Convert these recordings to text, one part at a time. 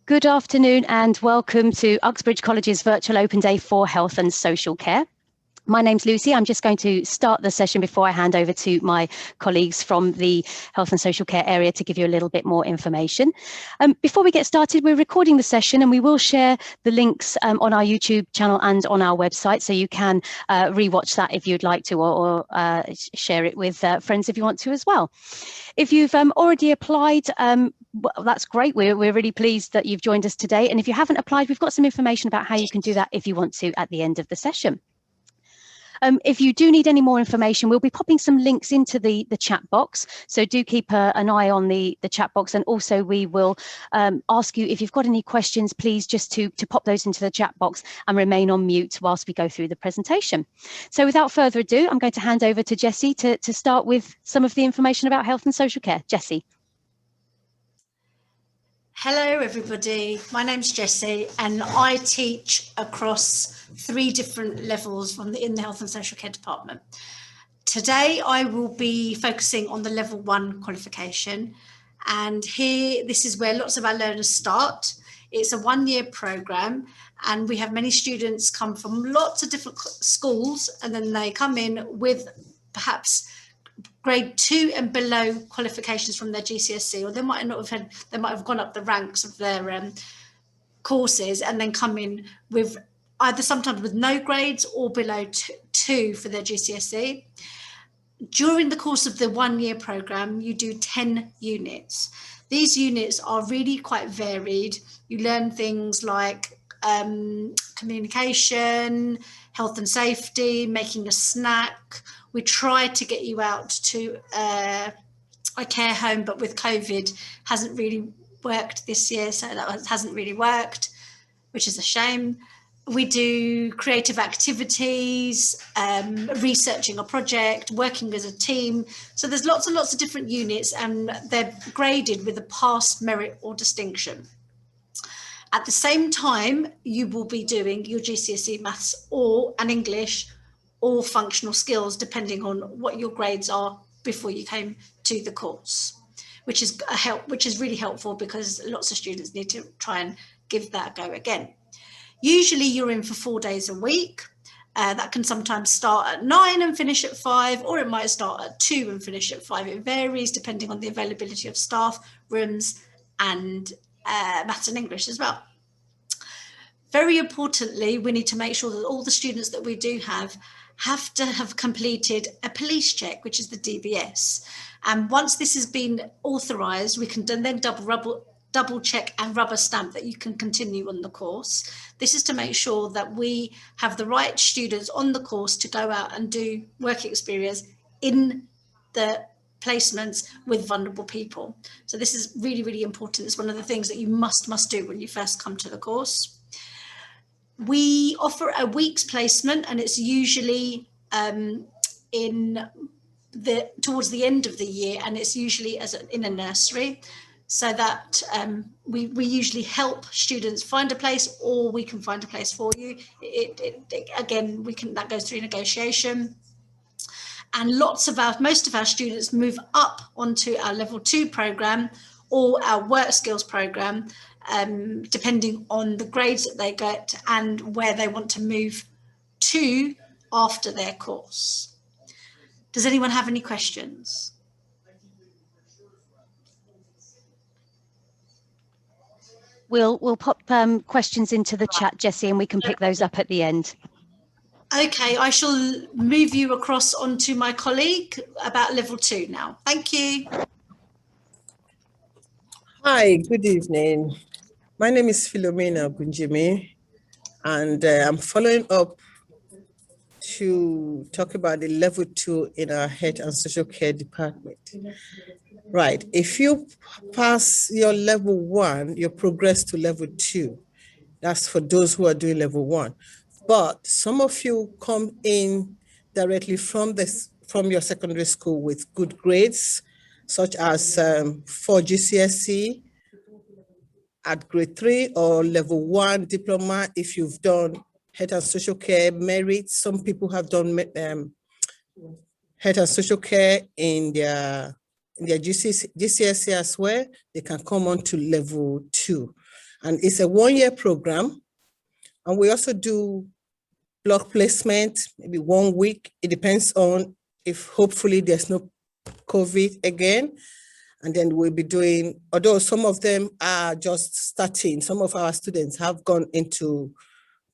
Good afternoon and welcome to Uxbridge College's Virtual Open Day for Health and Social Care. My name's Lucy. I'm just going to start the session before I hand over to my colleagues from the Health and Social Care area to give you a little bit more information. Before we get started, we're recording the session and we will share the links on our YouTube channel and on our website, so you can rewatch that if you'd like to, or share it with friends if you want to as well. If you've already applied, well, that's great. We're really pleased that you've joined us today. And if you haven't applied, we've got some information about how you can do that if you want to at the end of the session. If you do need any more information, we'll be popping some links into the chat box. So do keep an eye on the chat box. And also we will ask you, if you've got any questions, please just to pop those into the chat box and remain on mute whilst we go through the presentation. So without further ado, I'm going to hand over to Jessie to start with some of the information about health and social care. Jessie. Hello everybody, my name's Jessie and I teach across 3 different levels in the Health and Social Care Department. Today I will be focusing on the level 1 qualification, and here this is where lots of our learners start. It's a 1-year programme and we have many students come from lots of different schools, and then they come in with perhaps grade 2 and below qualifications from their GCSE, or they might have gone up the ranks of their courses and then come in with either sometimes with no grades or below 2 for their GCSE. During the course of the 1-year programme, you do 10 units. These units are really quite varied. You learn things like communication, health and safety, making a snack. We tried to get you out to a care home, but with COVID hasn't really worked this year, so that hasn't really worked, which is a shame. We do creative activities, researching a project, working as a team. So there's lots and lots of different units, and they're graded with a pass, merit or distinction. At the same time, you will be doing your GCSE maths or an English or functional skills, depending on what your grades are before you came to the course, which is really helpful because lots of students need to try and give that a go again. Usually you're in for 4 days a week. That can sometimes start at 9 and finish at 5, or it might start at 2 and finish at 5. It varies depending on the availability of staff, rooms, and maths and English as well. Very importantly, we need to make sure that all the students that we do have to have completed a police check, which is the DBS. And once this has been authorised, we can then double check and rubber stamp that you can continue on the course. This is to make sure that we have the right students on the course to go out and do work experience in the placements with vulnerable people. So this is really, really important. It's one of the things that you must do when you first come to the course. We offer a week's placement, and it's usually towards the end of the year, and it's usually in a nursery, so that we usually help students find a place, or we can find a place for you. Again, that goes through negotiation. And most of our students move up onto our level 2 programme or our work skills programme, depending on the grades that they get and where they want to move to after their course. Does anyone have any questions? We'll pop questions into the chat, Jessie, and we can pick those up at the end. Okay, I shall move you across onto my colleague about level 2 now. Thank you. Hi, good evening. My name is Philomena Gunjimi, and I'm following up to talk about the level 2 in our health and social care department. Right, if you pass your level 1, you progress to level 2. That's for those who are doing level 1. But some of you come in directly from your secondary school with good grades, such as for GCSE at grade 3 or level 1 diploma if you've done health and social care merit. Some people have done health and social care in their in their GCSE as well, they can come on to level 2. And it's a 1-year program. And we also do block placement, maybe 1 week. It depends on if hopefully there's no COVID again. And then we'll be doing, although some of them are just starting, some of our students have gone into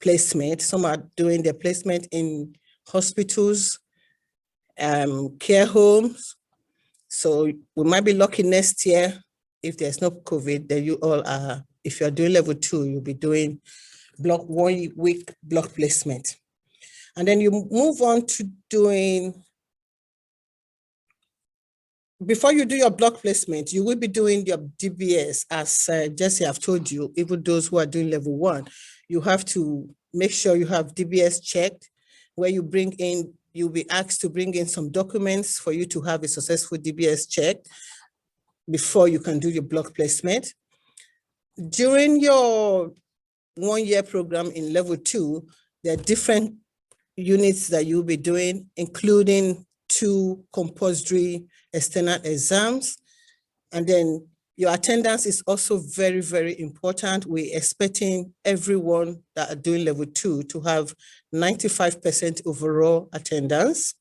placement. Some are doing their placement in hospitals, care homes. So we might be lucky next year, if there's no COVID, then you all are, if you're doing level 2, you'll be doing 1 week block placement. And then you move on to doing, before you do your block placement, you will be doing your DBS, as Jesse have told you. Even those who are doing level 1, you have to make sure you have DBS checked, where you bring in, you'll be asked to bring in some documents for you to have a successful DBS check before you can do your block placement. During your 1-year program in level 2, there are different units that you'll be doing, including 2 compulsory external exams. And then your attendance is also very, very important. We're expecting everyone that are doing level 2 to have 95% overall attendance.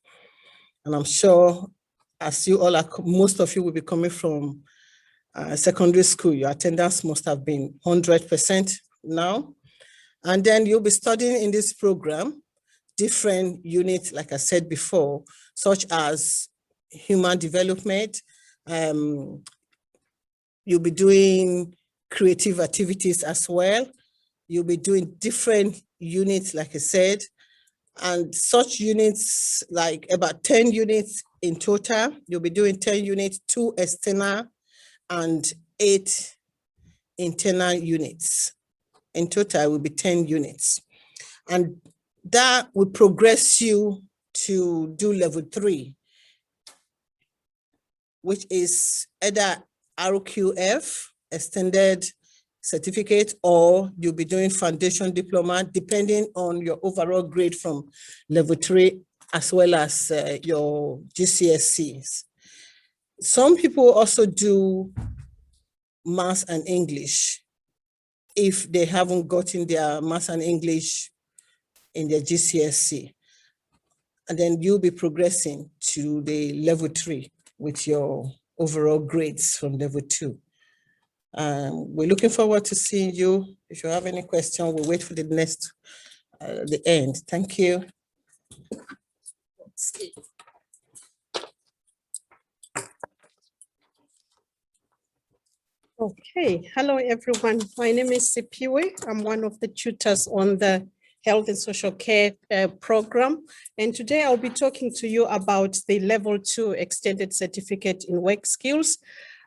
And I'm sure, as you all are, most of you will be coming from secondary school, your attendance must have been 100% now. And then you'll be studying in this program different units, like I said before, such as human development. You'll be doing creative activities as well. You'll be doing different units, like I said, and such units, like about 10 units in total. You'll be doing 10 units, 2 external and 8 internal units. In total, it will be 10 units. And that will progress you to do level 3, which is either RQF, extended certificate, or you'll be doing foundation diploma, depending on your overall grade from level 3, as well as your GCSEs. Some people also do Maths and English if they haven't gotten their Maths and English in their GCSE. And then you'll be progressing to the level 3 with your overall grades from level 2. We're looking forward to seeing you. If you have any question, we'll wait for the next, the end. Thank you. Okay, hello everyone. My name is Sipiwe. I'm one of the tutors on the Health and Social Care program. And today I'll be talking to you about the Level 2 Extended Certificate in Work Skills.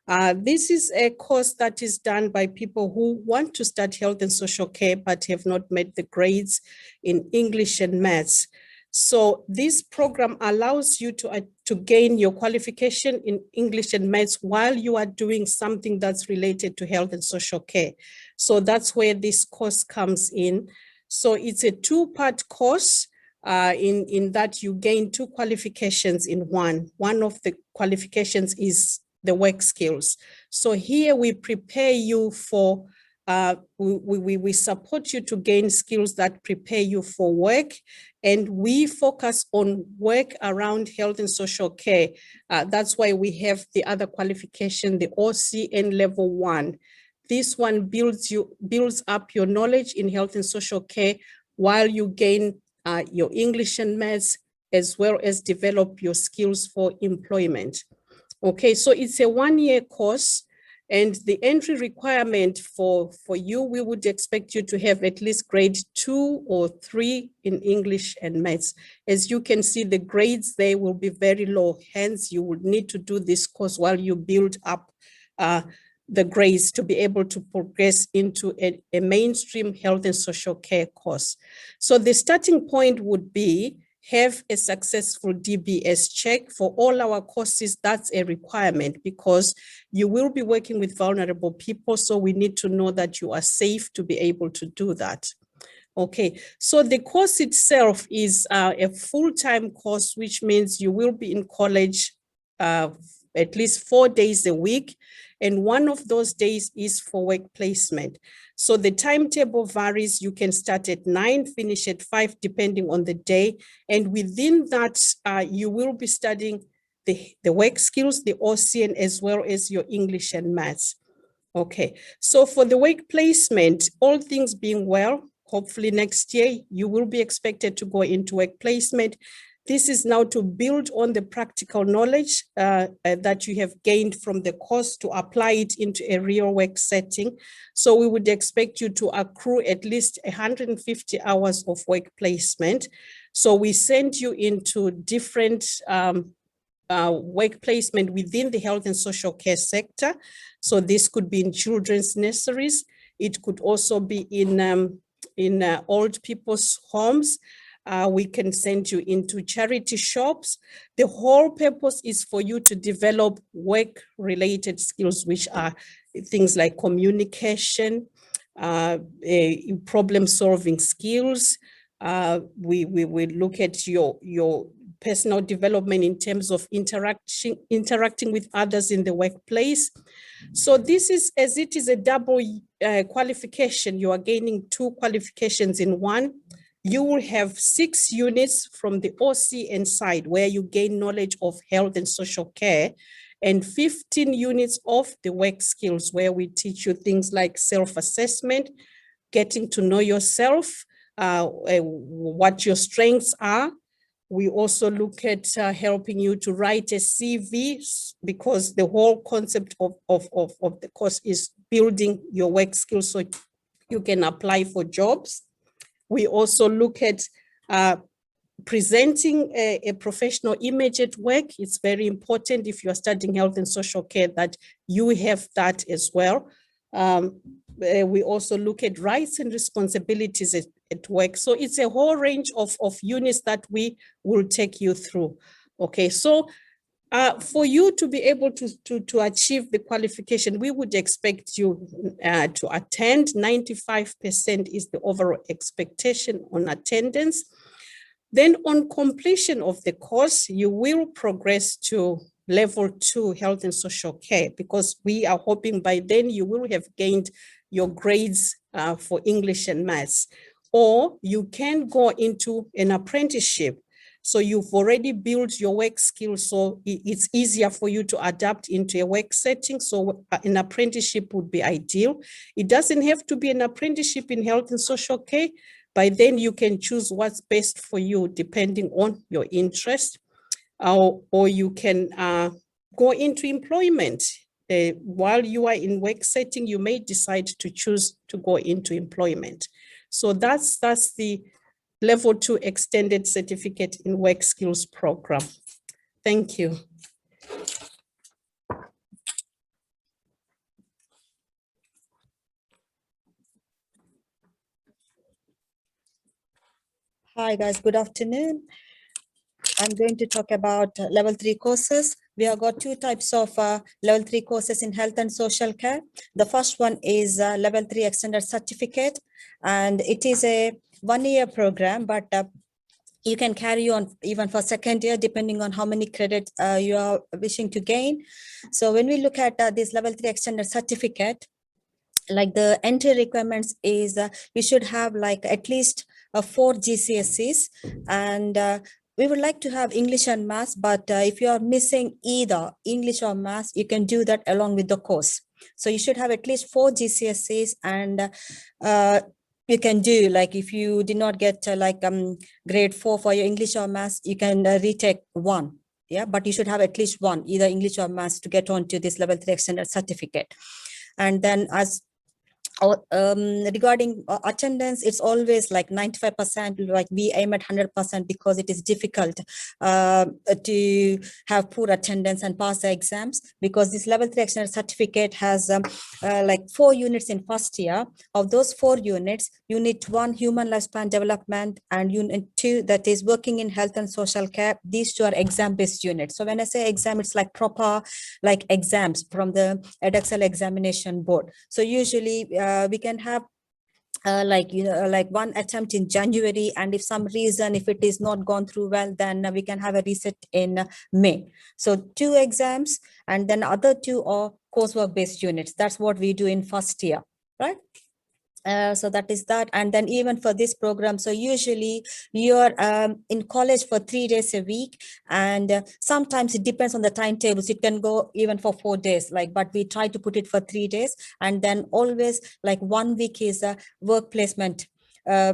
This is a course that is done by people who want to start health and social care but have not met the grades in English and maths. So this program allows you to gain your qualification in English and maths while you are doing something that's related to health and social care. So that's where this course comes in. So it's a 2-part course in that you gain 2 qualifications in one. One of the qualifications is the work skills. So here we prepare you for, we support you to gain skills that prepare you for work. And we focus on work around health and social care. That's why we have the other qualification, the OCN level 1. This one builds up your knowledge in health and social care while you gain your English and maths, as well as develop your skills for employment. Okay, so it's a 1-year course, and the entry requirement for you, we would expect you to have at least grade 2 or 3 in English and maths. As you can see, the grades there will be very low. Hence, you would need to do this course while you build up the grades to be able to progress into a mainstream health and social care course. So the starting point would be have a successful DBS check. For all our courses, that's a requirement because you will be working with vulnerable people. So we need to know that you are safe to be able to do that. Okay, so the course itself is a full-time course, which means you will be in college at least 4 days a week. And one of those days is for work placement. So the timetable varies. You can start at 9, finish at 5, depending on the day. And within that, you will be studying the work skills, the OCN, as well as your English and maths. Okay, so for the work placement, all things being well, hopefully next year, you will be expected to go into work placement. This is now to build on the practical knowledge that you have gained from the course to apply it into a real work setting. So we would expect you to accrue at least 150 hours of work placement. So we send you into different work placement within the health and social care sector. So this could be in children's nurseries. It could also be in old people's homes. We can send you into charity shops. The whole purpose is for you to develop work-related skills, which are things like communication, problem-solving skills. We look at your personal development in terms of interacting with others in the workplace. So this is, as it is a double qualification, you are gaining 2 qualifications in one. You will have 6 units from the OCN side where you gain knowledge of health and social care, and 15 units of the work skills where we teach you things like self-assessment, getting to know yourself, what your strengths are. We also look at helping you to write a CV, because the whole concept of the course is building your work skills so you can apply for jobs. We also look at presenting a professional image at work. It's very important if you are studying health and social care that you have that as well. We also look at rights and responsibilities at work. So it's a whole range of units that we will take you through. Okay, so for you to be able to achieve the qualification, we would expect you to attend. 95% is the overall expectation on attendance. Then on completion of the course, you will progress to level 2 health and social care, because we are hoping by then you will have gained your grades for English and maths. Or you can go into an apprenticeship. So you've already built your work skills, so it's easier for you to adapt into a work setting. So an apprenticeship would be ideal. It doesn't have to be an apprenticeship in health and social care. By then you can choose what's best for you depending on your interest. Or you can go into employment. While you are in work setting, you may decide to choose to go into employment. So that's the level 2 extended certificate in work skills program. Thank you. Hi guys, good afternoon. I'm going to talk about level 3 courses. We have got 2 types of level 3 courses in health and social care. The first one is level 3 extended certificate, and it is a 1-year program, but you can carry on even for 2nd year, depending on how many credits you are wishing to gain. So when we look at this level 3 extended certificate, like the entry requirements is you should have like at least 4 GCSEs, and we would like to have English and maths, but if you are missing either English or maths, you can do that along with the course. So you should have at least 4 GCSEs, and you can do, like, if you did not get grade 4 for your English or maths, you can retake 1. Yeah, but you should have at least 1, either English or maths, to get on to this level 3 extended certificate. And then as regarding attendance, it's always like 95%. Like we aim at 100% because it is difficult to have poor attendance and pass the exams, because this level 3 extended certificate has like 4 units in first year. Of those 4 units, unit 1 human lifespan development, and unit 2 that is working in health and social care. These 2 are exam based units. So when I say exam, it's like proper like exams from the EdXL examination board. So usually we can have like one attempt in January, and if some reason, if it is not gone through well, then we can have a reset in May. So 2 exams, and then other 2 are coursework based units. That's what we do in first year, right? So that is that. And then even for this program, so usually you're in college for 3 days a week, and sometimes it depends on the timetables. It can go even for 4 days, like, but we try to put it for 3 days. And then always like 1 week is a work placement.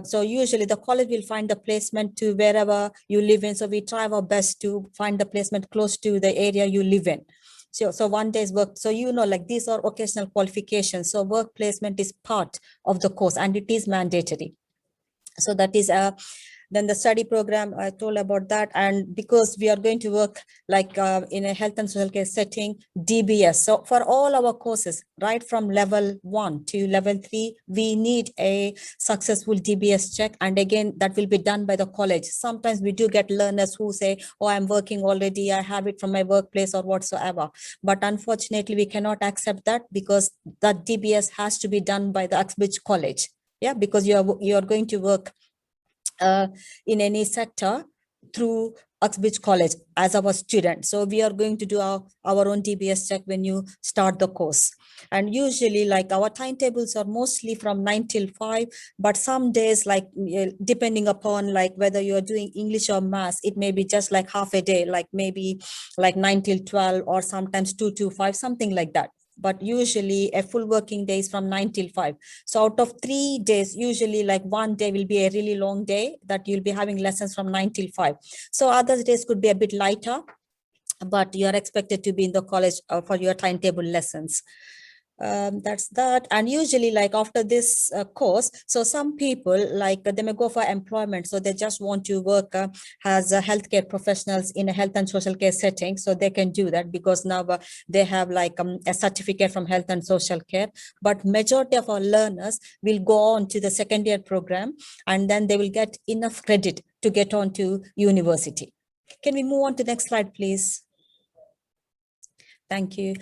So usually the college will find the placement to wherever you live in. So we try our best to find the placement close to the area you live in. So 1 day's work. So, like these are occasional qualifications. So work placement is part of the course and it is mandatory. So that is then the study program, I told about that. And because we are going to work like in a health and social care setting, DBS. So for all our courses, right from level 1 to level 3, we need a successful DBS check. And again, that will be done by the college. Sometimes we do get learners who say, oh, I'm working already, I have it from my workplace or whatsoever. But unfortunately, we cannot accept that because that DBS has to be done by the Uxbridge College. Yeah, because you are going to work in any sector through Uxbridge College as our student. So we are going to do our own DBS check when you start the course. And usually like our timetables are mostly from 9 till 5, but some days like depending upon like whether you're doing English or maths, it may be just like half a day, like maybe like 9 till 12 or sometimes 2 to 5, something like that. But usually a full working day is from 9 till 5. So out of 3 days, usually like 1 day will be a really long day that you'll be having lessons from 9 till 5. So other days could be a bit lighter, but you're expected to be in the college for your timetable lessons. That's that. And usually like after this course, so some people like they may go for employment, so they just want to work as healthcare professionals in a health and social care setting, so they can do that because now they have like a certificate from health and social care. But majority of our learners will go on to the second year program, and then they will get enough credit to get on to university. Can we move on to the next slide, please? Thank you.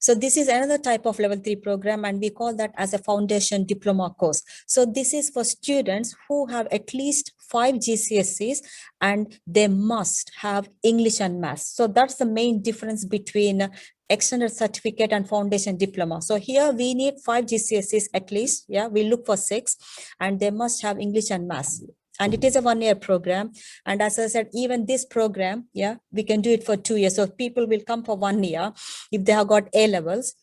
So this is another type of level 3 program, and we call that as a foundation diploma course. So this is for students who have at least 5 GCSEs and they must have English and maths. So that's the main difference between extended certificate and foundation diploma. So here we need 5 GCSEs at least. Yeah, we look for 6, and they must have English and maths. And it is a 1-year program. And as I said, even this program, yeah, we can do it for 2 years. So people will come for 1 year. If they have got A levels,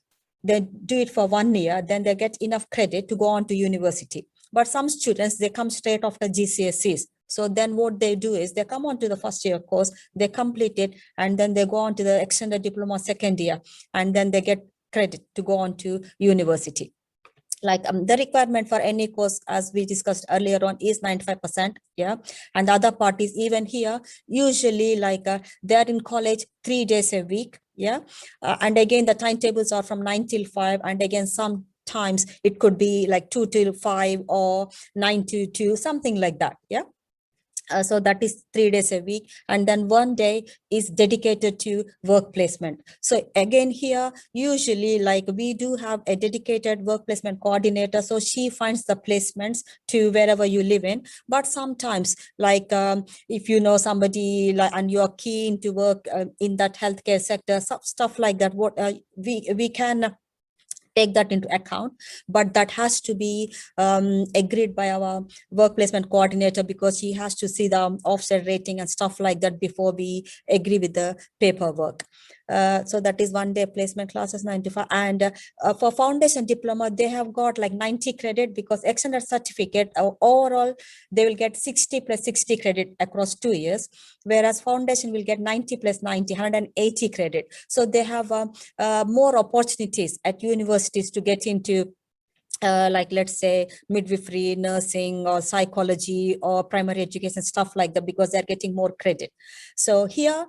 they do it for 1 year, then they get enough credit to go on to university. But some students, they come straight after GCSEs. So then what they do is they come on to the first year course, they complete it, and then they go on to the extended diploma second year, and then they get credit to go on to university. Like the requirement for any course, as we discussed earlier on, is 95%. Yeah. And the other part is even here, usually like they're in college 3 days a week. Yeah. And again, the timetables are from 9 till 5. And again, sometimes it could be like 2 till 5 or 9 to 2, something like that. Yeah. So that is 3 days a week, and then 1 day is dedicated to work placement. So again here, usually like we do have a dedicated work placement coordinator, so she finds the placements to wherever you live in. But sometimes like if you know somebody like and you're keen to work in that healthcare sector, stuff like that, what we can take that into account, but that has to be agreed by our work placement coordinator, because she has to see the offset rating and stuff like that before we agree with the paperwork. So that is 1 day placement classes, 95. And for foundation diploma, they have got like 90 credit, because extended certificate overall, they will get 60 plus 60 credit across 2 years, whereas foundation will get 90 plus 90, 180 credit. So they have more opportunities at universities to get into like let's say midwifery, nursing, or psychology, or primary education, stuff like that, because they're getting more credit. So here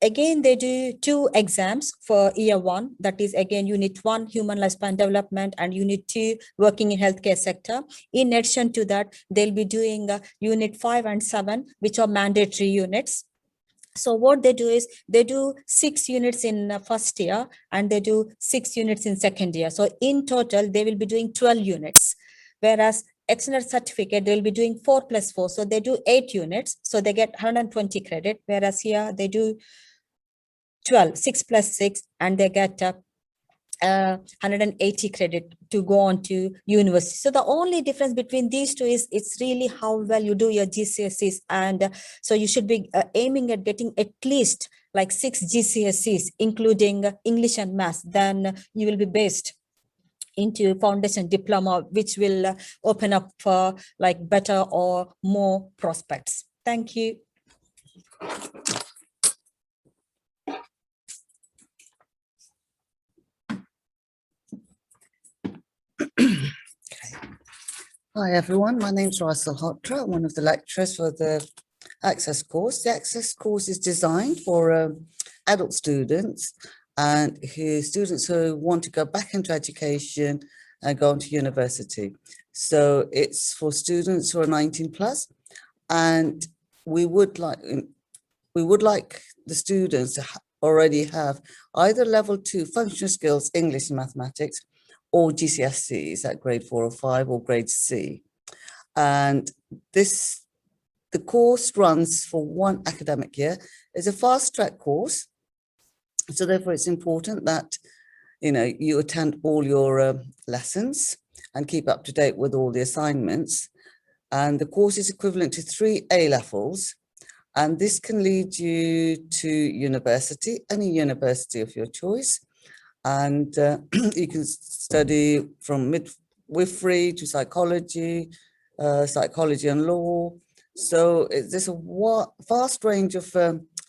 again, they do 2 exams for year 1. That is again unit 1, human lifespan development, and unit 2, working in healthcare sector. In addition to that, they'll be doing unit 5 and 7, which are mandatory units. So what they do is they do 6 units in first year, and they do 6 units in second year. So in total, they will be doing 12 units. Whereas extended certificate, they'll be doing 4+4. So they do 8 units. So they get 120 credit. Whereas here they do 12, 6+6, and they get 180 credit to go on to university. So the only difference between these two is it's really how well you do your GCSEs. And so you should be aiming at getting at least like 6 GCSEs, including English and maths. Then you will be based into foundation diploma, which will open up for like better or more prospects. Thank you. Hi everyone, my name's Raisal Hotra. I'm one of the lecturers for the Access course. The Access course is designed for adult students and students who want to go back into education and go into university. So it's for students who are 19 plus, and we would like the students to already have either level 2 functional skills, English and mathematics, or GCSEs at grade 4 or 5 or grade C. And the course runs for 1 academic year. It's a fast track course. So therefore it's important that, you attend all your lessons and keep up to date with all the assignments. And the course is equivalent to 3 A levels. And this can lead you to university, any university of your choice. And you can study from midwifery to psychology, psychology and law. So there's a vast range of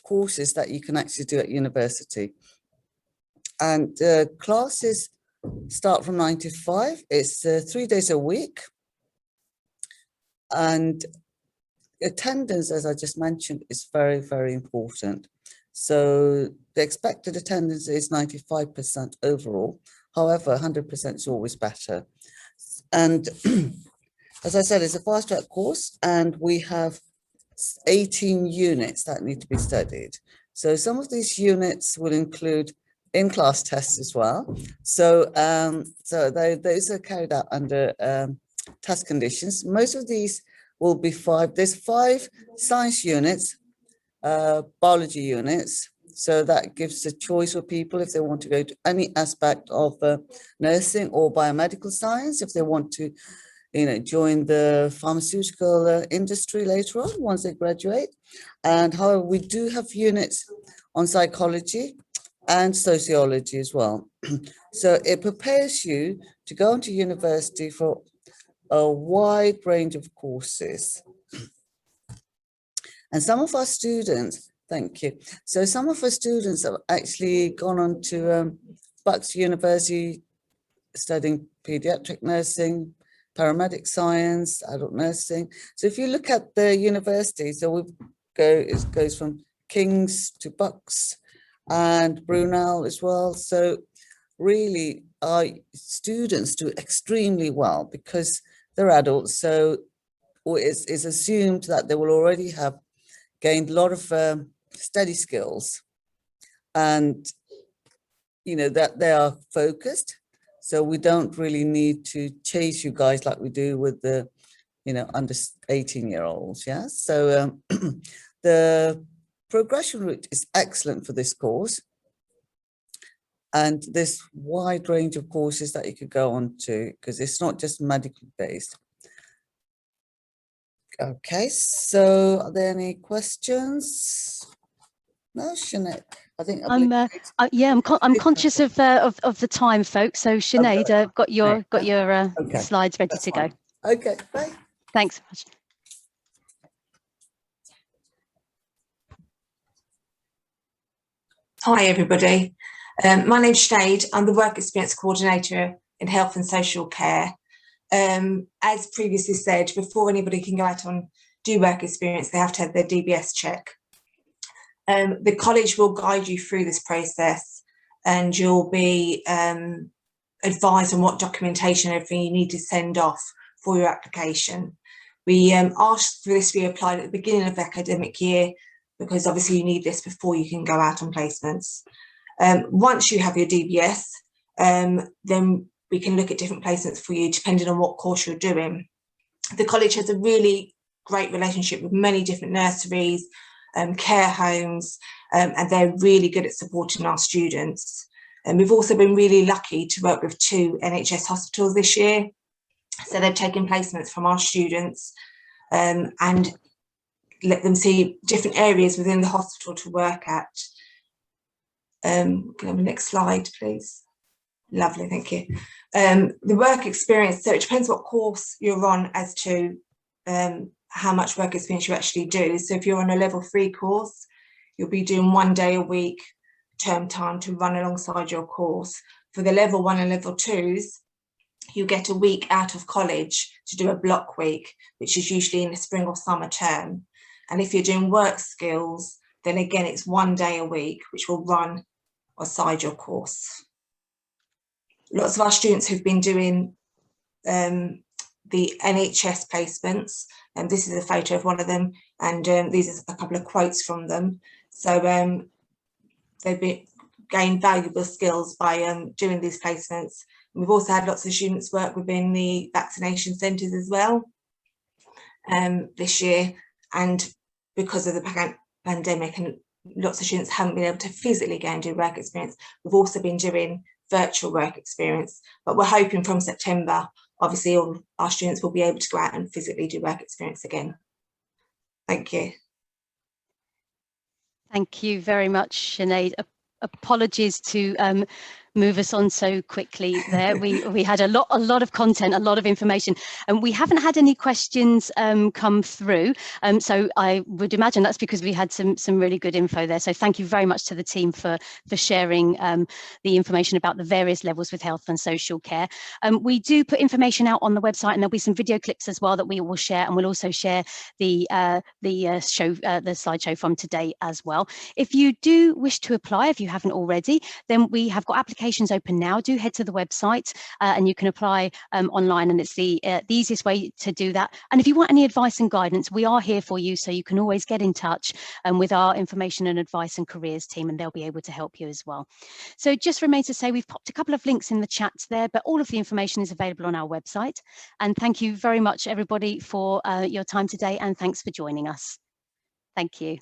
courses that you can actually do at university. And classes start from 9 to 5. It's 3 days a week. And attendance, as I just mentioned, is very, very important. So the expected attendance is 95% overall. However, 100% is always better. And as I said, it's a fast track course, and we have 18 units that need to be studied. So some of these units will include in-class tests as well. So, those are carried out under task conditions. Most of these will be 5. There's 5 science units, biology units. So that gives a choice for people if they want to go to any aspect of nursing or biomedical science, if they want to, join the pharmaceutical industry later on once they graduate. And however, we do have units on psychology and sociology as well. So it prepares you to go into university for a wide range of courses. And some of our students, thank you. So some of our students have actually gone on to Bucks University studying pediatric nursing, paramedic science, adult nursing. So if you look at the university, so it goes from King's to Bucks and Brunel as well. So really our students do extremely well because they're adults. So it's assumed that they will already have gained a lot of study skills, and that they are focused. So we don't really need to chase you guys like we do with the under 18-year-olds. Yeah. So the progression route is excellent for this course, and this wide range of courses that you could go on to, because it's not just medically based. Okay, so are there any questions? No, Sinead. I think I'm conscious of the time, folks. So Sinead, got your slides ready to go. Okay, bye. Thanks so much. Hi everybody. My name's Sinead. I'm the Work Experience Coordinator in Health and Social Care. As previously said, before anybody can go out and do work experience, they have to have their DBS check. The college will guide you through this process, and you'll be advised on what documentation and everything you need to send off for your application. We asked for this to be applied at the beginning of the academic year, because obviously you need this before you can go out on placements. Once you have your DBS, then we can look at different placements for you depending on what course you're doing. The college has a really great relationship with many different nurseries, care homes, and they're really good at supporting our students. And we've also been really lucky to work with 2 NHS hospitals this year. So they've taken placements from our students and let them see different areas within the hospital to work at. Can I have the next slide, please? Lovely, thank you. The work experience, so it depends what course you're on as to how much work experience you actually do. So if you're on a level 3 course, you'll be doing 1 day a week term time to run alongside your course. For the level 1 and level 2s, you get a week out of college to do a block week, which is usually in the spring or summer term. And if you're doing work skills, then again, it's 1 day a week, which will run aside your course. Lots of our students who've been doing the NHS placements, and this is a photo of one of them, and these are a couple of quotes from them. So they've gained valuable skills by doing these placements. And we've also had lots of students work within the vaccination centres as well this year, and because of the pandemic and lots of students haven't been able to physically go and do work experience, we've also been doing virtual work experience, but we're hoping from September, obviously all our students will be able to go out and physically do work experience again. Thank you. Thank you very much, Sinead. Apologies to move us on so quickly there. We had a lot of content, a lot of information, and we haven't had any questions come through. So I would imagine that's because we had some really good info there. So thank you very much to the team for sharing the information about the various levels with health and social care. We do put information out on the website, and there'll be some video clips as well that we will share, and we'll also share the slideshow from today as well. If you do wish to apply, if you haven't already, then we have got applications open now. Do head to the website and you can apply online, and it's the easiest way to do that. And if you want any advice and guidance, we are here for you, so you can always get in touch with our information and advice and careers team, and they'll be able to help you as well. So just remains to say we've popped a couple of links in the chat there, but all of the information is available on our website. And thank you very much, everybody, for your time today, and thanks for joining us. Thank you.